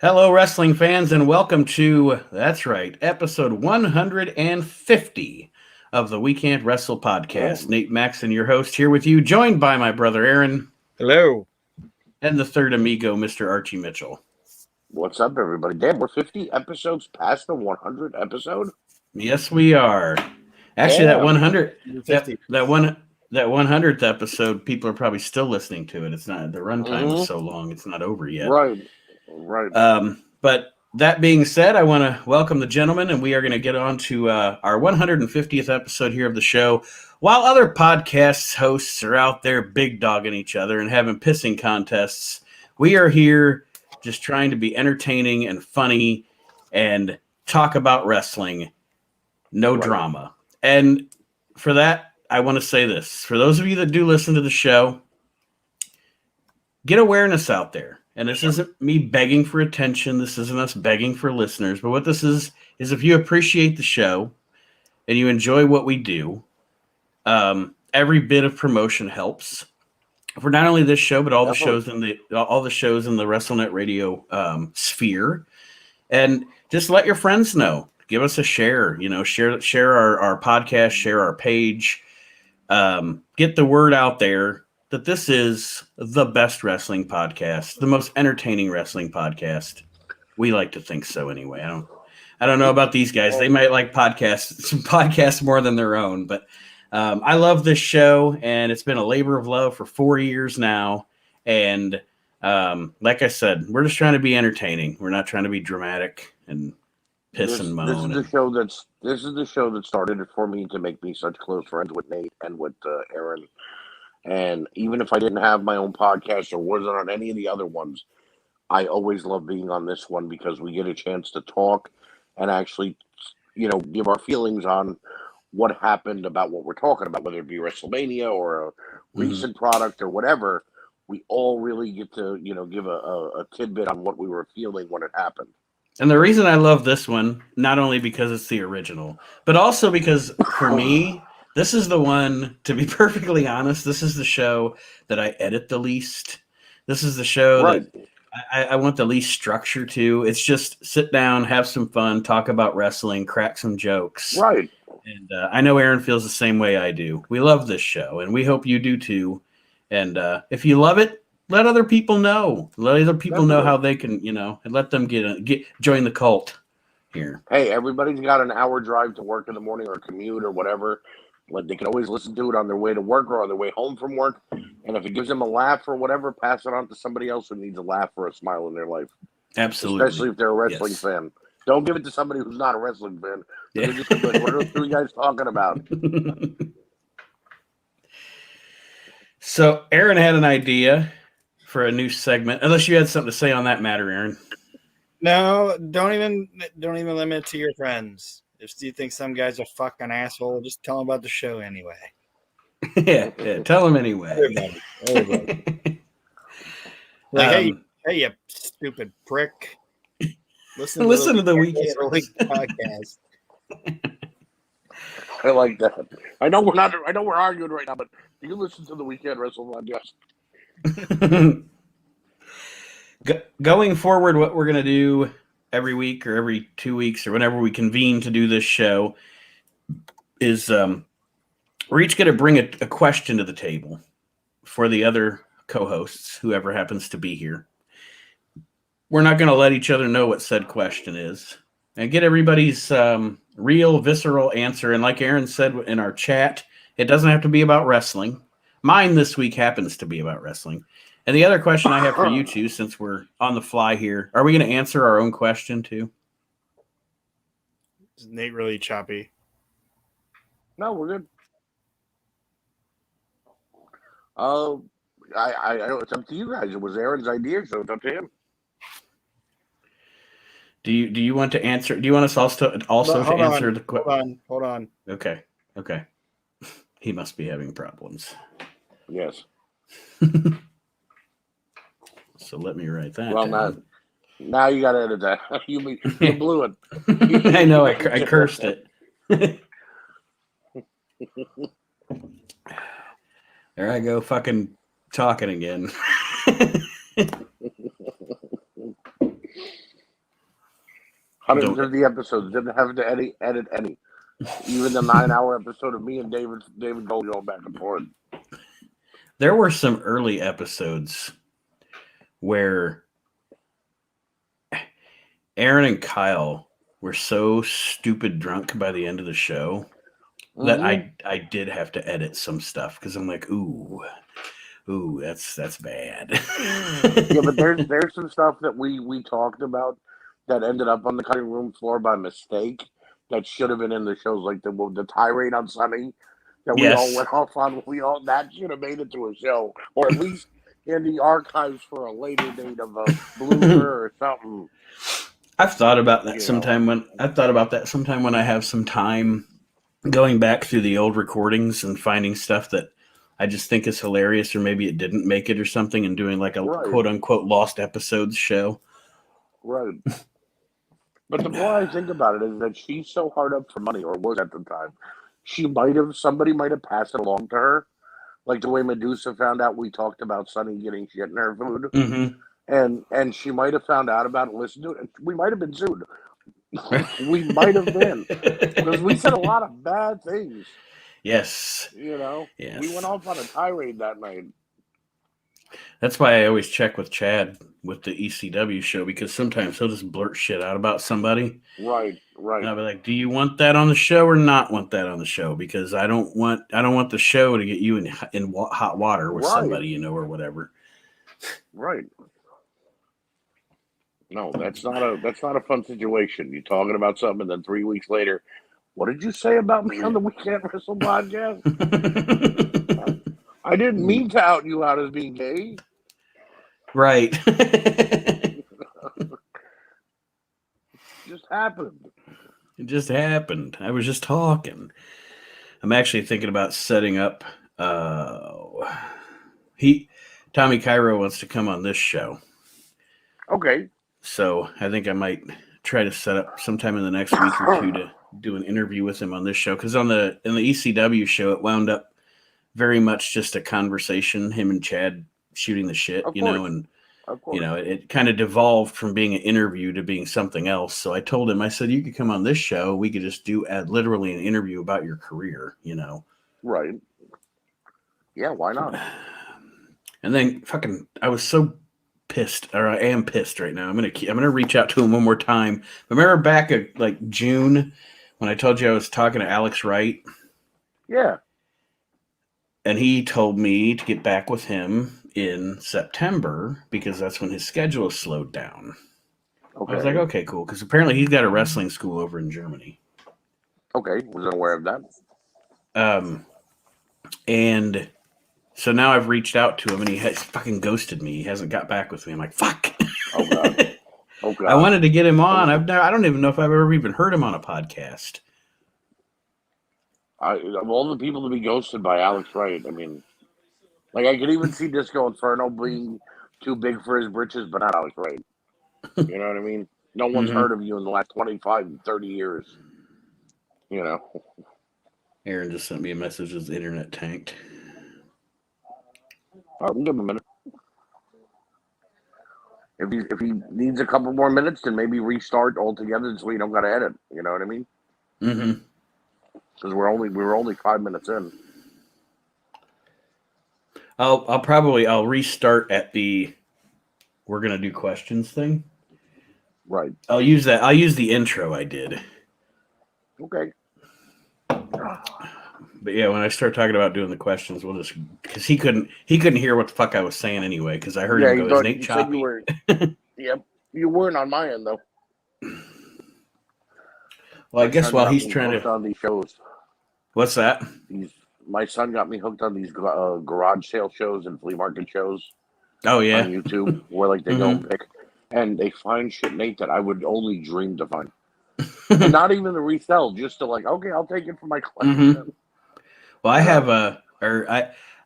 Hello, wrestling fans, and welcome to, that's right, episode 150 of the We Can't Wrestle podcast. Nate Maxon, your host, here with you, joined by my brother Aaron. Hello. And the third amigo, Mr. Archie Mitchell. What's up, everybody? Damn, we're 50 episodes past the 100 episode? Yes, we are. Actually, Damn. that 100, 50. that 100th episode, people are probably still listening to it. It's not, the runtime is so long, it's not over yet. Right. But that being said, I want to welcome the gentlemen, and we are going to get on to our 150th episode here of the show. While other podcast hosts are out there big dogging each other and having pissing contests, we are here just trying to be entertaining and funny and talk about wrestling. No drama. And for that, I want to say this. For those of you that do listen to the show, get awareness out there. And this isn't me begging for attention. This isn't us begging for listeners. But what this is if you appreciate the show and you enjoy what we do, every bit of promotion helps for not only this show, but all the shows in the WrestleNet Radio sphere. And just let your friends know. Give us a share. Share our podcast, share our page. Get the word out there that this is the best wrestling podcast, the most entertaining wrestling podcast. We like to think so anyway. I don't know about these guys. They might like podcasts more than their own, but I love this show, and it's been a labor of love for 4 years now. And like I said, we're just trying to be entertaining. We're not trying to be dramatic and piss and moan. This is the show that started it for me to make me such close friends with Nate and with Aaron. And even if I didn't have my own podcast or wasn't on any of the other ones, I always love being on this one because we get a chance to talk and actually, give our feelings on what happened about what we're talking about, whether it be WrestleMania or a recent product or whatever. We all really get to, give a tidbit on what we were feeling when it happened. And the reason I love this one, not only because it's the original, but also because for me, this is the one, to be perfectly honest, this is the show that I edit the least. This is the show that I want the least structure to. It's just sit down, have some fun, talk about wrestling, crack some jokes. Right. And I know Aaron feels the same way I do. We love this show, and we hope you do too. And if you love it, let other people know. Let other people know how they can, and let them join the cult here. Hey, everybody's got an hour drive to work in the morning or commute or whatever. They can always listen to it on their way to work or on their way home from work. And if it gives them a laugh or whatever, pass it on to somebody else who needs a laugh or a smile in their life. Absolutely. Especially if they're a wrestling fan. Don't give it to somebody who's not a wrestling fan. Yeah. They're just like, what are those two guys talking about? So Aaron had an idea for a new segment. Unless you had something to say on that matter, Aaron. No, don't even limit it to your friends. If you think some guy's a fucking asshole, just tell him about the show anyway. yeah, tell him anyway. Everybody. Like, hey, you stupid prick. Listen to the Weekend podcast. I like that. I know we're arguing right now, but do you listen to the Weekend Wrestle podcast? Going forward, what we're gonna do every week or every 2 weeks or whenever we convene to do this show is we're each going to bring a question to the table for the other co-hosts, whoever happens to be here. We're not going to let each other know what said question is and get everybody's real, visceral answer. And like Aaron said in our chat, it doesn't have to be about wrestling. Mine this week happens to be about wrestling. And the other question I have for you two, since we're on the fly here, are we going to answer our own question too? Is Nate really choppy? No, we're good. I know it's up to you guys. It was Aaron's idea, so it's up to him. Do you want to answer? Do you want us also to answer the question? Hold on. Okay. He must be having problems. Yes. So let me write that. Well, now you got to edit that. You blew it. I know. I cursed it. There I go, fucking talking again. 150 episodes. Didn't have to edit any. Even the 9-hour episode of me and David Gold going back and forth. There were some early episodes where Aaron and Kyle were so stupid drunk by the end of the show that I did have to edit some stuff because I'm like, ooh, that's bad. Yeah, but there's some stuff that we talked about that ended up on the cutting room floor by mistake that should have been in the shows, like the tirade on Sunny that we all went off on. That should have made it to a show, or at least in the archives for a later date of a blooper or something. I've thought about that sometime when I have some time going back through the old recordings and finding stuff that I just think is hilarious, or maybe it didn't make it or something, and doing like a quote unquote lost episodes show. Right. But the more I think about it is that she's so hard up for money, or was at the time. Somebody might have passed it along to her. Like the way Medusa found out we talked about Sunny getting shit in her food. Mm-hmm. And she might have found out about it, listened to it, and we might have been sued. We might have been. Because we said a lot of bad things. Yes. Yes. We went off on a tirade that night. That's why I always check with Chad with the ECW show, because sometimes he'll just blurt shit out about somebody. Right. And I'll be like, do you want that on the show or not want that on the show? Because I don't want the show to get you in hot water with somebody, or whatever. Right. No, that's not a fun situation. You're talking about something, and then 3 weeks later, what did you say about me on the We Can't Wrestle podcast? I didn't mean to out you out as being gay. Right. Just happened. It just happened. I was just talking. I'm actually thinking about setting up. Tommy Cairo wants to come on this show. Okay. So I think I might try to set up sometime in the next week or two to do an interview with him on this show. Because in the ECW show, it wound up very much just a conversation, him and Chad shooting the shit, and it kind of devolved from being an interview to being something else. So I told him, I said, you could come on this show. We could just do literally an interview about your career, Right. Yeah, why not? And then I was so pissed, or I am pissed right now. I'm gonna reach out to him one more time. Remember back at like June when I told you I was talking to Alex Wright? Yeah. And he told me to get back with him in September because that's when his schedule is slowed down. Okay. I was like, okay, cool, because apparently he's got a wrestling school over in Germany. Okay, wasn't aware of that. And so now I've reached out to him, and he has fucking ghosted me. He hasn't got back with me. I'm like, fuck. Oh God. Oh God. I wanted to get him on. I don't even know if I've ever even heard him on a podcast. Of all the people to be ghosted by Alex Wright, I mean, like I could even see Disco Inferno being too big for his britches, but not Alex Wright. You know what I mean? No one's heard of you in the last 25, 30 years. Aaron just sent me a message. His internet tanked. I'll give him a minute. If he needs a couple more minutes, then maybe restart altogether so we don't got to edit. You know what I mean? Mm-hmm. Because we were only 5 minutes in. I'll restart at the we're gonna do questions thing. Right. I'll use that. I'll use the intro I did. Okay. But yeah, when I start talking about doing the questions, we'll just because he couldn't hear what the fuck I was saying anyway because I heard him go, "Is Nate choppy?" Yep, you weren't on my end though. Well, I guess while he's trying to on these shows. What's that? My son got me hooked on these garage sale shows and flea market shows. Oh yeah, on YouTube where like they go and pick, and they find shit, Nate, that I would only dream to find. And not even to resell, just to like, okay, I'll take it for my collection. Well, I have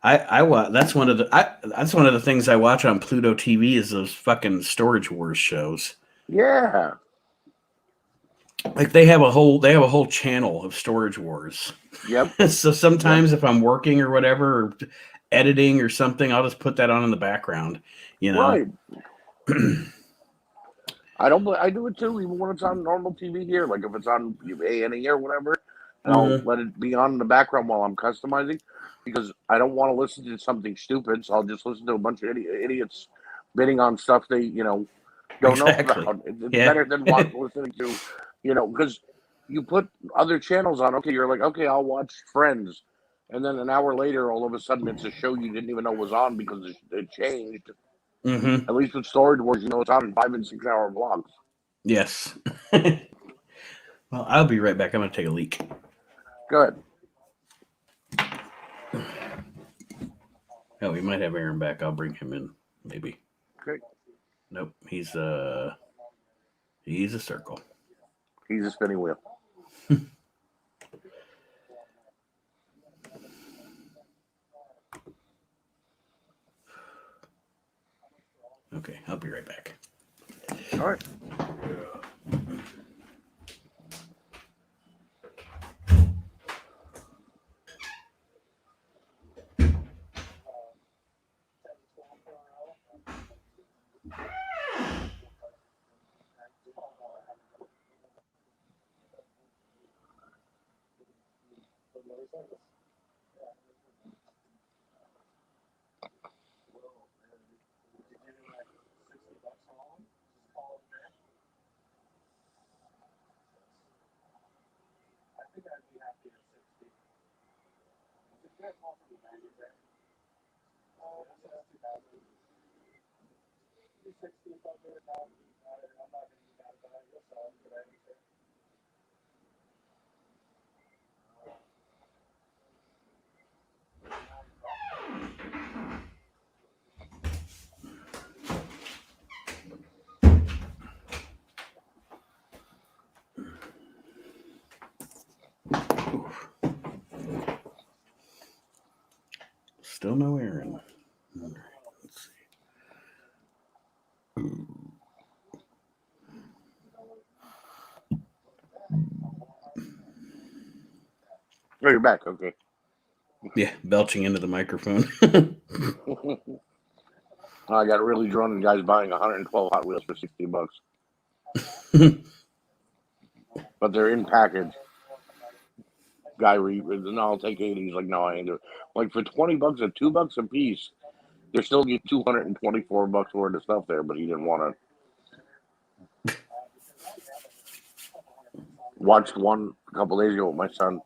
that's one of the things I watch on Pluto TV is those fucking Storage Wars shows. Yeah. Like they have a whole channel of Storage Wars. Yep. So sometimes if I'm working or whatever, or editing or something, I'll just put that on in the background. Right. I do it too, even when it's on normal TV here. Like if it's on A&E or whatever, I'll let it be on in the background while I'm customizing, because I don't want to listen to something stupid. So I'll just listen to a bunch of idiots bidding on stuff they don't know Exactly. about. It's Yeah. better than listening to because you put other channels on. Okay, you're like, okay, I'll watch Friends, and then an hour later, all of a sudden, it's a show you didn't even know was on because it changed. Mm-hmm. At least with Storage Wars, it's on in 5 and 6 hour blocks. Yes. Well, I'll be right back. I'm going to take a leak. Good. Oh, we might have Aaron back. I'll bring him in, maybe. Okay. Nope, he's a circle. He's a spinning wheel. Okay, I'll be right back. All right. Still no Aaron. All right, let's see. Oh, you're back. Okay. Yeah, belching into the microphone. I got really drawn in guys buying 112 Hot Wheels for $60, but they're in package. Guy, no, I'll take 80. He's like, no, I ain't doing it. Like for $20 or $2 a piece, they're still get $224 worth of stuff there, but he didn't want to. Watched one a couple days ago with my son.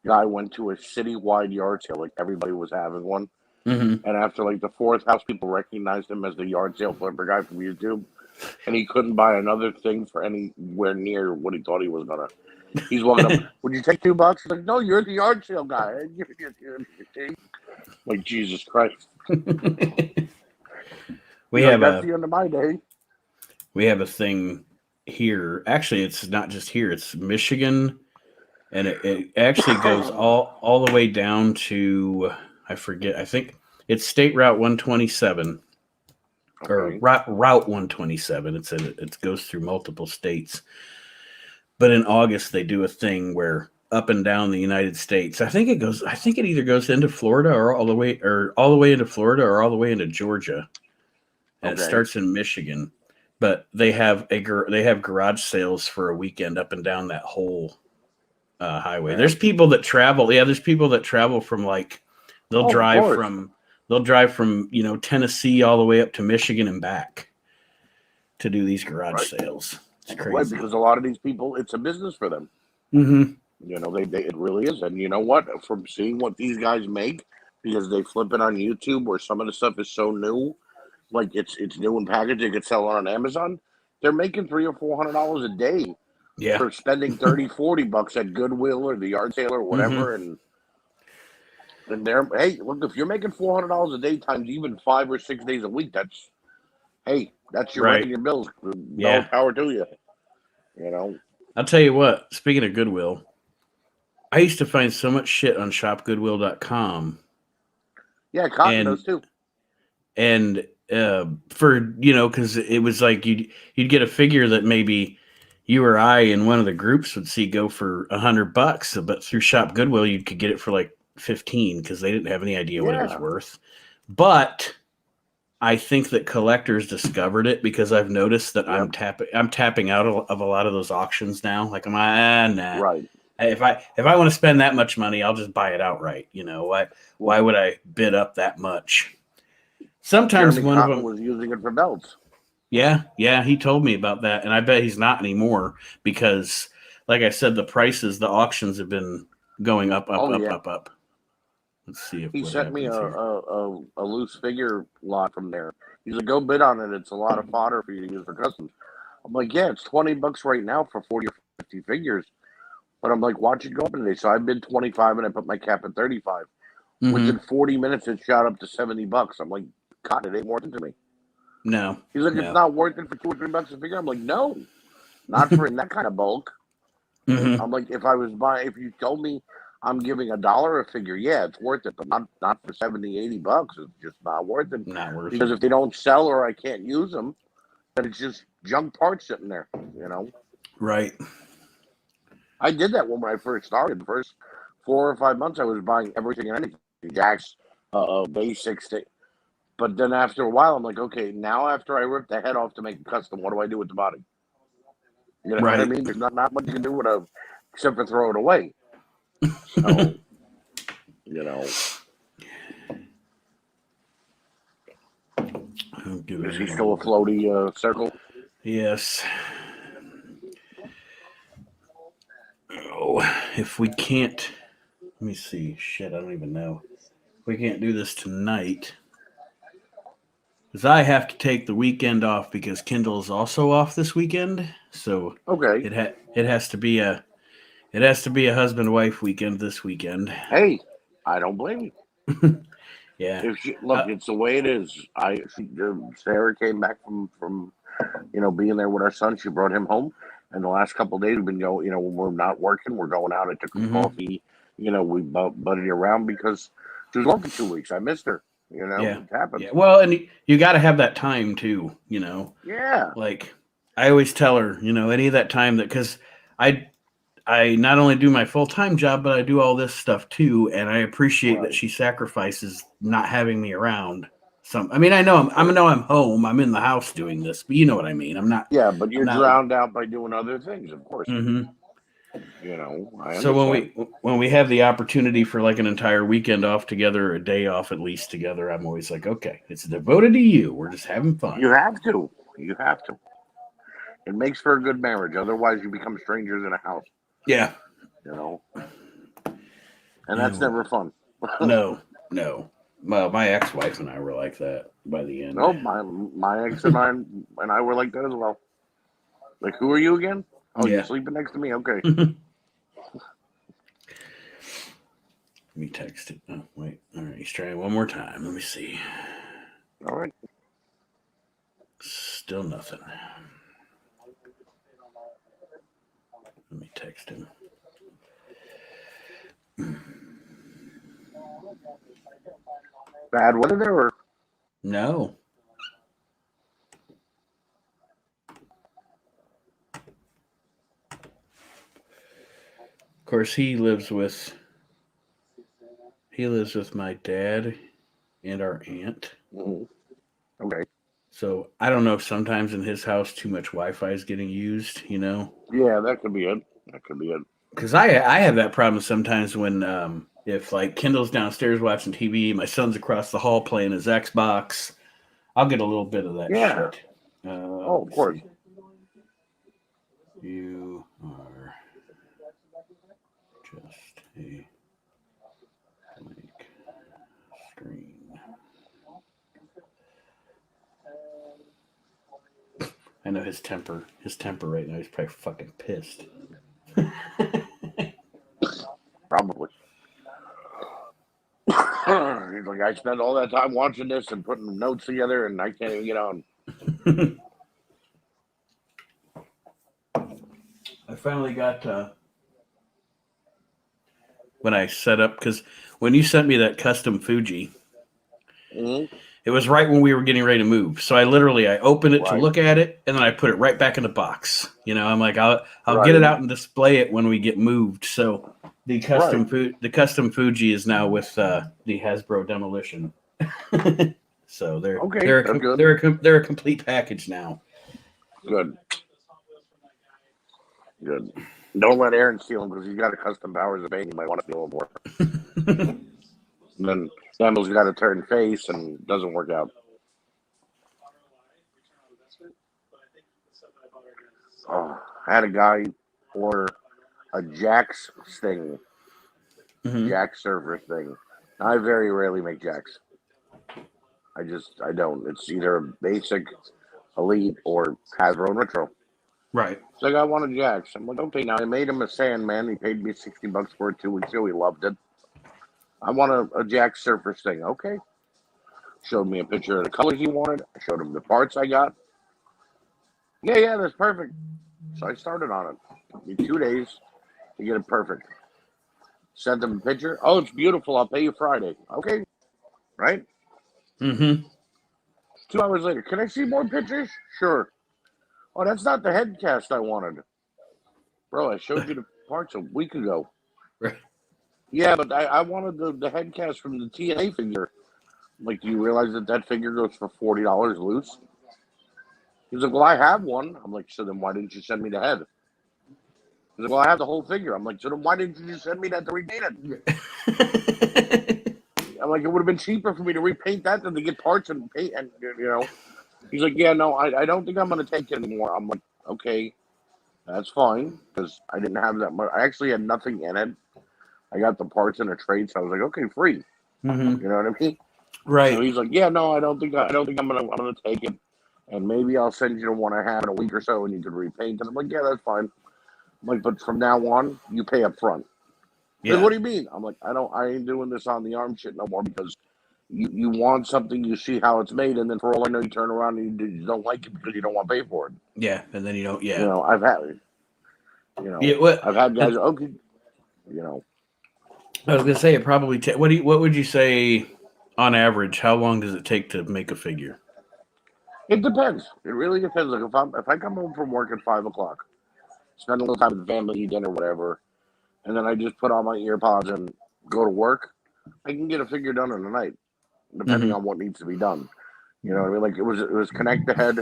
Guy went to a citywide yard sale, like everybody was having one. Mm-hmm. And after like the fourth house, people recognized him as the yard sale flipper guy from YouTube, and he couldn't buy another thing for anywhere near what he thought he was gonna. He's walking up. Would you take $2? He's like, no, you're the yard sale guy. Like Jesus Christ. We have that's the end of my day. We have a thing here. Actually, it's not just here. It's Michigan, and it actually goes all the way down to, I forget. I think it's State Route 127 or Route 127. It goes through multiple states. But in August they do a thing where up and down the United States. I think it either goes into Florida or all the way into Florida or all the way into Georgia. And it starts in Michigan. But they have garage sales for a weekend up and down that whole highway. There's people that travel. Yeah, there's people that travel from like they'll drive from Tennessee all the way up to Michigan and back to do these garage sales. It's crazy. Right, because a lot of these people, it's a business for them. Mm-hmm. It really is. And you know what? From seeing what these guys make, because they flip it on YouTube where some of the stuff is so new, like it's new in package, they could sell it on Amazon. They're making $300 or $400 a day for spending $30-$40 at Goodwill or the yard sale or whatever. Mm-hmm. And they're, hey, look, if you're making $400 a day times even 5 or 6 days a week, that's your making your bills. No power to you. I'll tell you what, speaking of Goodwill, I used to find so much shit on shopgoodwill.com. Yeah, I caught those too. And because it was like you'd get a figure that maybe you or I in one of the groups would see go for $100, but through Shop Goodwill you could get it for like 15 because they didn't have any idea what it was worth. But I think that collectors discovered it because I've noticed that Yep. I'm tapping out of a lot of those auctions now. Like nah. Right. If I want to spend that much money, I'll just buy it outright. Why would I bid up that much? Sometimes Jeremy one of Cotton them, was using it for belts. yeah, he told me about that, and I bet he's not anymore because, like I said, the auctions have been going up, Oh yeah. up. Let's see He what sent me happens here. a loose figure lot from there. He's like, go bid on it. It's a lot of fodder for you to use for customs. I'm like, yeah, it's $20 right now for 40 or 50 figures. But I'm like, watch it go up today. So I bid 25 and I put my cap at 35. Within 40 minutes, it shot up to $70. I'm like, God, it ain't worth it to me. No, He's like, it's not worth it for $2 or $3 a figure. I'm like, no, not for in that kind of bulk. Mm-hmm. I'm like, if you told me I'm giving $1 a figure, yeah, it's worth it, but not for $70, $80. It's just not worth it. Not worth Because it. if they don't sell or I can't use them, then it's just junk parts sitting there, Right. I did that when I first started. The first 4 or 5 months, I was buying everything and anything, jacks, basics. But then after a while, I'm like, okay, now after I rip the head off to make a custom, what do I do with the body? You know what I Right. mean? There's not much you can do with except for throw it away. So, I'll give is it he still a floaty circle? Yes. Oh, if we can't, let me see. Shit, I don't even know. If we can't do this tonight, because I have to take the weekend off because Kindle is also off this weekend. So Okay. it has to be a husband wife weekend this weekend. Hey, I don't blame you. Yeah. Look, it's the way it is. Sarah came back from being there with our son. She brought him home, and the last couple of days we've been going. When we're not working, we're going out. I took her coffee. We butted around because she was gone for 2 weeks. I missed her. Yeah. It happens. Yeah. Well, and you got to have that time too. Yeah. Like I always tell her, any of that time because I not only do my full-time job, but I do all this stuff too, and I appreciate that she sacrifices not having me around. I know I'm home, I'm in the house doing this, but you know what I mean. I'm not. Yeah, but you're drowned out by doing other things, of course. Mm-hmm. I understand. So when we have the opportunity for like an entire weekend off together, a day off at least together, I'm always like, okay, it's devoted to you. We're just having fun. You have to. It makes for a good marriage. Otherwise, you become strangers in a house. Yeah. And that's never fun. No. Well, my ex-wife and I were like that by the end. No, my ex and I were like that as well. Like, who are you again? Oh, you're sleeping next to me? Okay. Let me text it. Oh, wait. All right, he's trying one more time. Let me see. All right. Still nothing. Let me text him. Bad weather there or? No. Of course, he lives with my dad and our aunt. Mm-hmm. Okay. So I don't know if sometimes in his house too much Wi-Fi is getting used. Yeah, that could be it. Because I have that problem sometimes when if like Kindle's downstairs watching TV, my son's across the hall playing his Xbox, I'll get a little bit of that shit. Of course. You are just a blank screen. I know his temper right now. He's probably fucking pissed. Probably. He's like, I spent all that time watching this and putting notes together, and I can't even get on. I finally got when I set up, because when you sent me that custom Fuji, it was right when we were getting ready to move. So I opened it to look at it, and then I put it right back in the box. I'm like, I'll get it out and display it when we get moved. So the custom Fuji is now with the Hasbro Demolition. So they're Okay, they're that's a, good. they're a complete package now. Good. Good. Don't let Aaron steal him because he's got a custom powers of pain. You might want to steal him more. And then Samuel's got a turn face and doesn't work out. Oh, I had a guy order a Jax Sting, Jax Surfer Sting. I very rarely make Jax. I don't. It's either a basic, elite, or Hasbro Retro. Right. So I got one of Jax. I'm like, okay, now I made him a Sandman. He paid me $60 for it 2 weeks ago. He loved it. I want a Jax Surfer Sting. Okay. Showed me a picture of the colors he wanted. I showed him the parts I got. Yeah, that's perfect. So I started on it. Took me 2 days to get it perfect. Sent him a picture. Oh, it's beautiful. I'll pay you Friday. Okay. Right? 2 hours later. Can I see more pictures? Sure. Oh, that's not the head cast I wanted. Bro, I showed you the parts a week ago. Right. Yeah, but I wanted the head cast from the TNA figure. Like, do you realize that figure goes for $40 loose? He's like, well, I have one. I'm like, so then why didn't you send me the head? He's like, well, I have the whole figure. I'm like, so then why didn't you just send me that to repaint it? I'm like, it would have been cheaper for me to repaint that than to get parts and paint. And he's like, yeah, no, I don't think I'm going to take it anymore. I'm like, okay, that's fine, because I didn't have that much. I actually had nothing in it. I got the parts in a trade, so I was like, okay, free. You know what I mean? Right. So he's like, yeah, no, I don't think I'm gonna take it, and maybe I'll send you the one I have in a week or so, and you can repaint it. I'm like, yeah, that's fine. I'm like, but from now on, you pay up front. Yeah. Like, what do you mean? I'm like, I ain't doing this on the arm shit no more, because you want something, you see how it's made, and then for all I know, you turn around and you don't like it because you don't want to pay for it. Yeah, and then you don't. Yeah. I've had, I've had guys. Okay, I was gonna say it probably. What would you say on average? How long does it take to make a figure? It depends. It really depends. Like if I come home from work at 5 o'clock, spend a little time with the family, eat dinner, whatever, and then I just put on my earpods and go to work, I can get a figure done in a night, depending on what needs to be done. You know what I mean? Like it was connect the head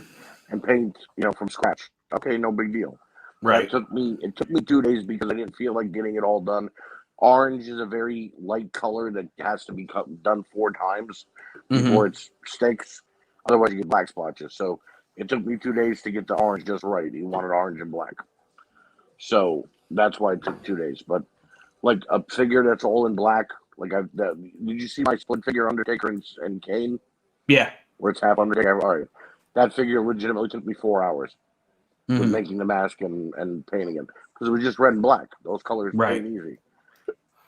and paint, from scratch. Okay, no big deal. Right. It took me 2 days because I didn't feel like getting it all done. Orange is a very light color that has to be done 4 times before it sticks. Otherwise, you get black splotches. So it took me 2 days to get the orange just right. He wanted orange and black. So that's why it took 2 days. But like a figure that's all in black, like did you see my split figure Undertaker and Kane? Yeah. Where it's half Undertaker. All right. That figure legitimately took me 4 hours with making the mask and painting it. Because it was just red and black. Those colors ain't easy.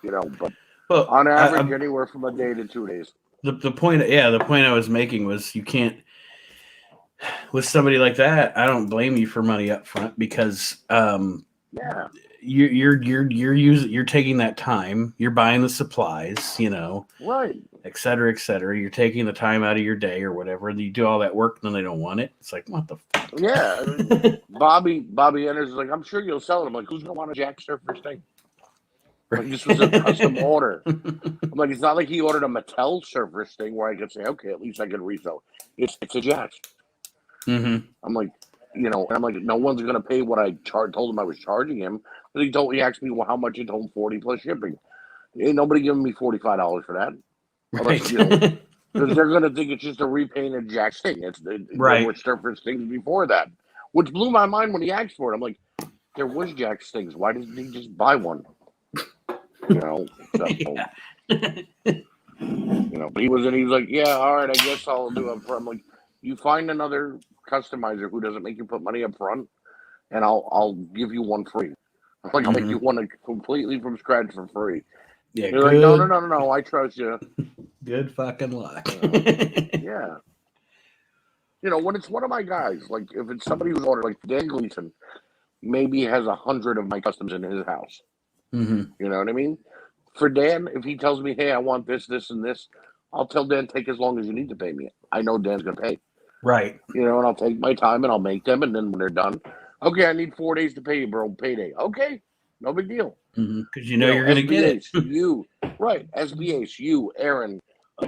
But on average, anywhere from a day to 2 days. The point I was making was you can't, with somebody like that, I don't blame you for money up front because you're taking that time, you're buying the supplies, right, et cetera, et cetera. You're taking the time out of your day or whatever, and you do all that work, and then they don't want it. It's like, what the fuck? Yeah. Bobby Enders is like, I'm sure you'll sell it. I'm like, who's gonna want a Jack Surfer Sting? Like, this was a custom order. I'm like, it's not like he ordered a Mattel Surfer Sting where I could say, okay, at least I can resell. It's a Jack. I'm like, and I'm like, no one's gonna pay what I told him I was charging him. But he asked me how much he told him, 40 plus shipping. Ain't nobody giving me $45 for that. Right. Because they're gonna think it's just a repainted Jack Sting. There were Surfer Stings before that, which blew my mind when he asked for it. I'm like, there was Jack Stings. Why didn't he just buy one? So, but he was like, yeah, all right, I guess I'll do it. I'm like, you find another customizer who doesn't make you put money up front, and I'll give you one free. I'm like, I'll make you one completely from scratch for free. Yeah, you're like, no, I trust you. Good fucking luck. Yeah. When it's one of my guys, like if it's somebody who's ordered, like Dan Gleason, maybe has 100 of my customs in his house. You know what I mean? For Dan, if he tells me, hey, I want this, this, and this, I'll tell Dan, take as long as you need to pay me. I know Dan's going to pay. Right. And I'll take my time and I'll make them. And then when they're done, okay, I need 4 days to pay you, bro. Payday. Okay. No big deal. Because you're going to get it. You, right. SBH, you, Aaron,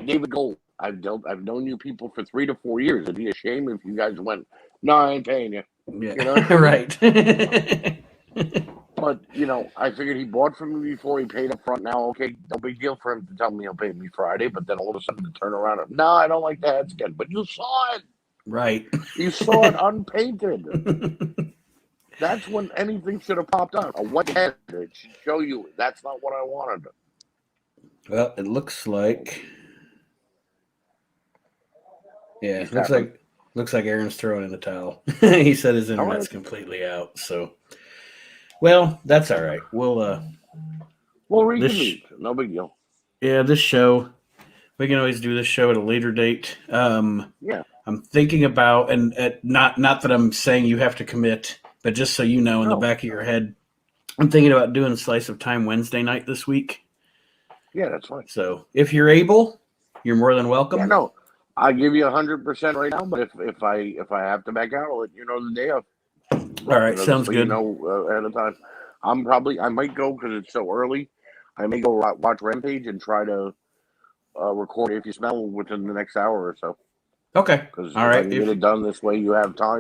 David Gold. I've known you people for 3 to 4 years. It'd be a shame if you guys went, no, I ain't paying you. Yeah, You know what I mean? right. But, you know, I figured he bought from me before he paid up front. Now, okay, no big deal for him to tell me he'll pay me Friday, but then all of a sudden to turn around and, no, I don't like the head scan. But you saw it. Right. You saw it unpainted. That's when anything should have popped up. A white head. It should show you that's not what I wanted. Well, it looks like. Yeah, He's looks tapping. like Aaron's throwing in the towel. He said his internet's completely out. So, well, that's all right. We'll reconvene. No big deal. Yeah, this show, we can always do this show at a later date. Yeah. I'm thinking about, and not that I'm saying you have to commit, but just so you know in the back of your head, I'm thinking about doing a Slice of Time Wednesday night this week. Yeah, that's fine. So if you're able, you're more than welcome. Yeah, no, I'll give you 100% right now. But if I have to back out, I'll let you know the day of. All right, sounds good. You know ahead of time. I might go because it's so early. I may go watch Rampage and try to record If You Smell within the next hour or so. Okay. Because all if right. I can get it done this way, you have time